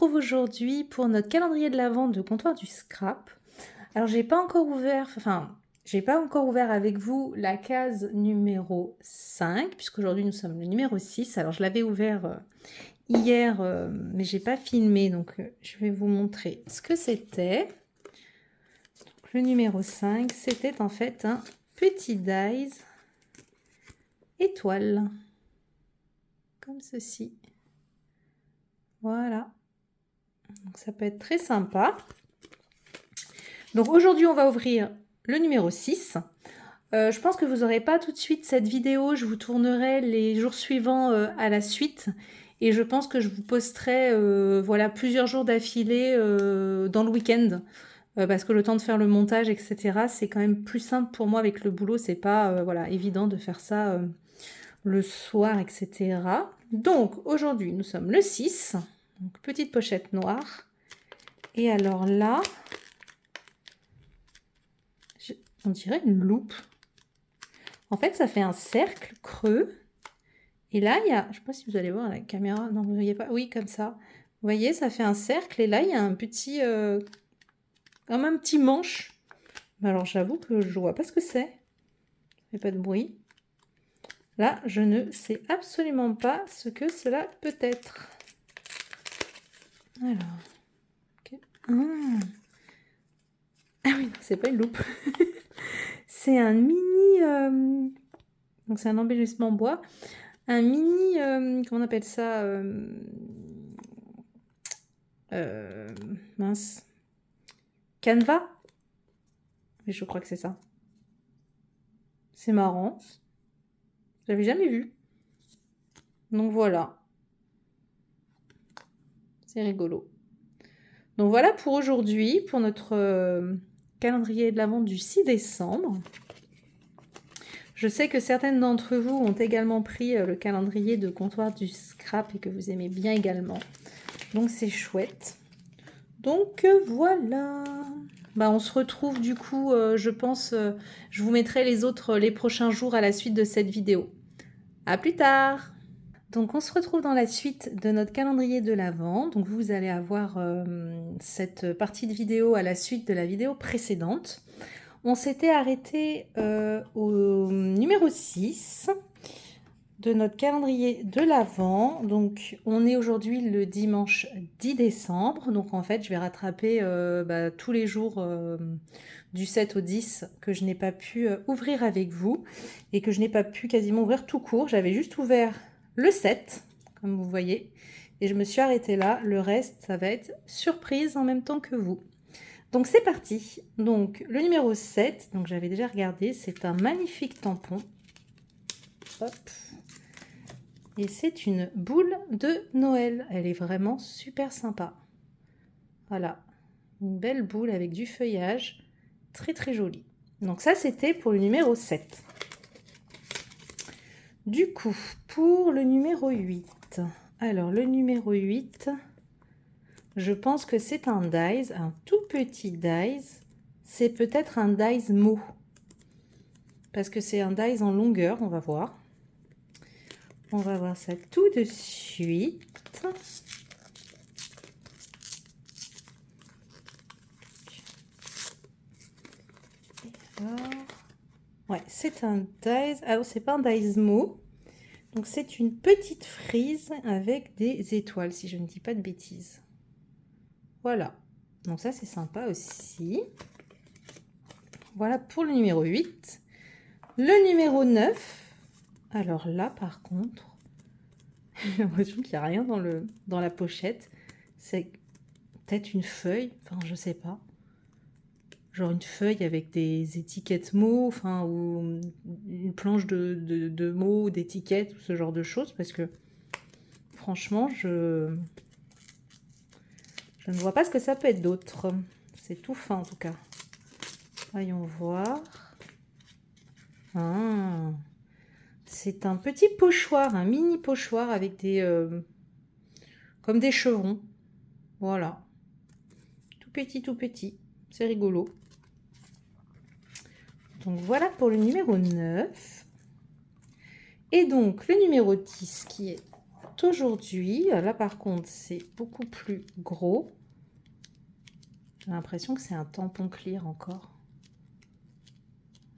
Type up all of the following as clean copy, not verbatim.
retrouve aujourd'hui pour notre calendrier de l'Avent de Comptoir du Scrap. Alors, j'ai pas encore ouvert avec vous la case numéro 5, puisqu'aujourd'hui nous sommes le numéro 6. Alors, je l'avais ouvert hier, mais j'ai pas filmé, donc je vais vous montrer ce que c'était. Donc, le numéro 5, c'était en fait un petit dies étoile, comme ceci. Voilà. Donc, ça peut être très sympa. Donc aujourd'hui, on va ouvrir le numéro 6. Je pense que vous n'aurez pas tout de suite cette vidéo. Je vous tournerai les jours suivants à la suite. Et je pense que je vous posterai voilà, plusieurs jours d'affilée dans le week-end. Parce que le temps de faire le montage, etc., c'est quand même plus simple pour moi avec le boulot. C'est pas voilà, évident de faire ça le soir, etc. Donc aujourd'hui, nous sommes le 6. Donc, petite pochette noire. Et alors là... on dirait une loupe. En fait, ça fait un cercle creux. Et là, il y a... je ne sais pas si vous allez voir la caméra. Non, vous ne voyez pas. Oui, comme ça. Vous voyez, ça fait un cercle. Et là, il y a un petit... comme un petit manche. Alors, j'avoue que je ne vois pas ce que c'est. Ça fait pas de bruit. Là, je ne sais absolument pas ce que cela peut être. Alors... okay. Ah oui, non, c'est pas une loupe. C'est un mini... donc, c'est un embellissement bois. Un mini, comment on appelle ça, mince, canevas. Mais je crois que c'est ça. C'est marrant. J'avais jamais vu. Donc voilà. C'est rigolo. Donc voilà pour aujourd'hui, pour notre calendrier de l'Avent du 6 décembre. Je sais que certaines d'entre vous ont également pris le calendrier de Comptoir du Scrap et que vous aimez bien également. Donc c'est chouette. Donc voilà. Bah, on se retrouve du coup, je pense, je vous mettrai les prochains jours à la suite de cette vidéo. À plus tard. Donc on se retrouve dans la suite de notre calendrier de l'Avent. Donc vous allez avoir cette partie de vidéo à la suite de la vidéo précédente. On s'était arrêté au numéro 6 de notre calendrier de l'Avent. Donc on est aujourd'hui le dimanche 10 décembre. Donc en fait je vais rattraper tous les jours du 7 au 10 que je n'ai pas pu ouvrir avec vous et que je n'ai pas pu quasiment ouvrir tout court. J'avais juste ouvert le 7 comme vous voyez et je me suis arrêtée là. Le reste ça va être surprise en même temps que vous. Donc c'est parti. Donc le numéro 7, donc j'avais déjà regardé, c'est un magnifique tampon. Hop. Et c'est une boule de Noël. Elle est vraiment super sympa. Voilà. Une belle boule avec du feuillage. Très très jolie. Donc ça c'était pour le numéro 7. Du coup, pour le numéro 8. Alors le numéro 8, je pense que c'est un dies, un tout petit dies. C'est peut-être un dies mot. Parce que c'est un dies en longueur, on va voir. On va voir ça tout de suite. Ouais, c'est un dies. Alors, c'est pas un dies mot. Donc, c'est une petite frise avec des étoiles, si je ne dis pas de bêtises. Voilà. Donc, ça, c'est sympa aussi. Voilà pour le numéro 8. Le numéro 9. Alors là, par contre, j'ai l'impression qu'il n'y a rien dans la pochette. C'est peut-être une feuille. Enfin, je sais pas. Genre une feuille avec des étiquettes mots, enfin, ou une planche de mots, d'étiquettes, ou ce genre de choses, parce que franchement, je ne vois pas ce que ça peut être d'autre. C'est tout fin en tout cas. Voyons voir. Ah, c'est un petit pochoir, un mini pochoir avec des... comme des chevrons. Voilà. Tout petit, tout petit. C'est rigolo. Donc voilà pour le numéro 9. Et donc le numéro 10 qui est sortent aujourd'hui. Là, par contre, c'est beaucoup plus gros. J'ai l'impression que c'est un tampon clear encore.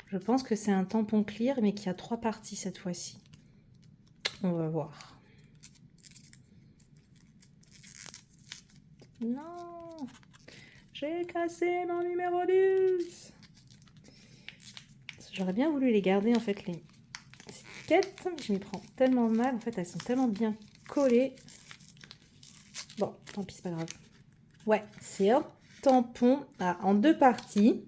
Je pense que c'est un tampon clear, mais qui a 3 parties cette fois-ci. On va voir. Non! J'ai cassé mon numéro 10! J'aurais bien voulu les garder, en fait, les étiquettes. Je m'y prends tellement mal. En fait, elles sont tellement bien collées. Bon, tant pis, c'est pas grave. Ouais, c'est un tampon en 2 parties.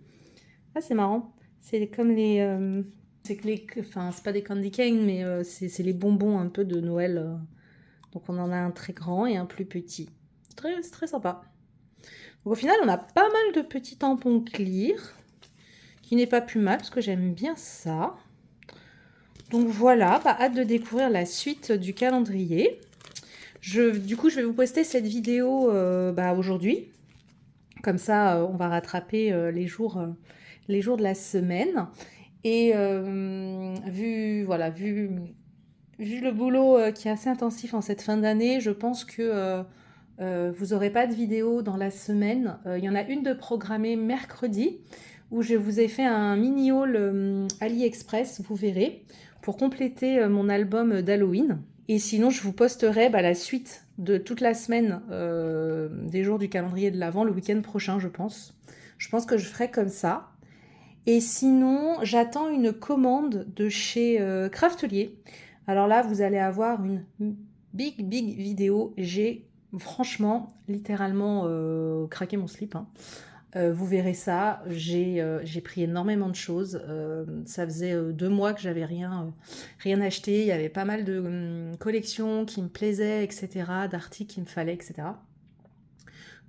Ah, c'est marrant. C'est comme les... c'est que les... Enfin, c'est pas des candy cane, mais c'est les bonbons un peu de Noël. Donc, on en a un très grand et un plus petit. C'est très sympa. Donc, au final, on a pas mal de petits tampons clear, qui n'est pas plus mal, parce que j'aime bien ça. Donc, voilà, hâte de découvrir la suite du calendrier. Du coup, je vais vous poster cette vidéo aujourd'hui. Comme ça, on va rattraper les jours de la semaine. Et vu le boulot qui est assez intensif en cette fin d'année, je pense que vous n'aurez pas de vidéo dans la semaine. Il y en a une de programmée mercredi, où je vous ai fait un mini haul AliExpress, vous verrez, pour compléter mon album d'Halloween. Et sinon, je vous posterai la suite de toute la semaine des jours du calendrier de l'Avent le week-end prochain, je pense. Je pense que je ferai comme ça. Et sinon, j'attends une commande de chez Craftelier. Alors là, vous allez avoir une big vidéo. J'ai franchement, littéralement craqué mon slip. Hein. Vous verrez ça, j'ai pris énormément de choses. Ça faisait 2 mois que j'avais rien acheté. Il y avait pas mal de collections qui me plaisaient, etc., d'articles qu'il me fallait, etc.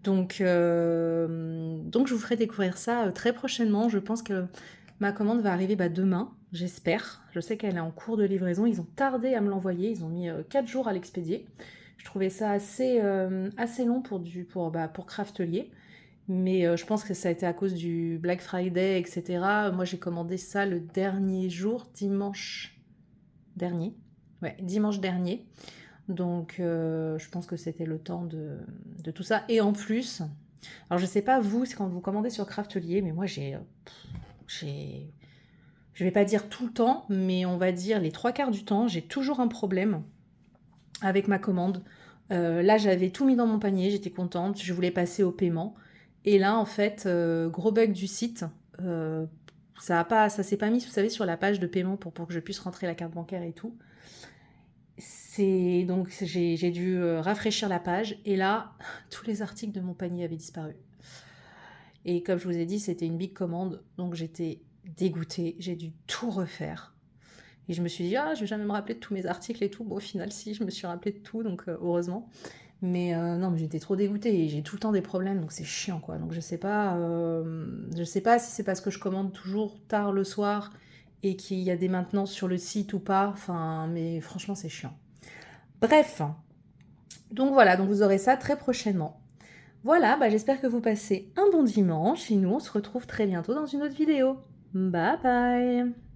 Donc je vous ferai découvrir ça très prochainement. Je pense que ma commande va arriver demain, j'espère. Je sais qu'elle est en cours de livraison. Ils ont tardé à me l'envoyer. Ils ont mis 4 jours à l'expédier. Je trouvais ça assez long pour Craftelier. Mais je pense que ça a été à cause du Black Friday, etc. Moi, j'ai commandé ça le dernier jour, dimanche dernier. Ouais, dimanche dernier. Donc, je pense que c'était le temps de tout ça. Et en plus, alors je sais pas vous, c'est quand vous commandez sur Craftelier, mais moi, je vais pas dire tout le temps, mais on va dire les 3/4 du temps, j'ai toujours un problème avec ma commande. Là, j'avais tout mis dans mon panier, j'étais contente, je voulais passer au paiement. Et là, en fait, gros bug du site, ça s'est pas mis, vous savez, sur la page de paiement pour que je puisse rentrer la carte bancaire et tout. Donc j'ai dû rafraîchir la page et là, tous les articles de mon panier avaient disparu. Et comme je vous ai dit, c'était une big commande, donc j'étais dégoûtée, j'ai dû tout refaire. Et je me suis dit, je vais jamais me rappeler de tous mes articles et tout. Bon, au final, si, je me suis rappelée de tout, donc heureusement. Mais non, mais j'étais trop dégoûtée et j'ai tout le temps des problèmes, donc c'est chiant, quoi. Donc je sais pas si c'est parce que je commande toujours tard le soir et qu'il y a des maintenances sur le site ou pas. Enfin, mais franchement, c'est chiant. Bref, donc voilà, donc vous aurez ça très prochainement. Voilà, j'espère que vous passez un bon dimanche et nous, on se retrouve très bientôt dans une autre vidéo. Bye bye!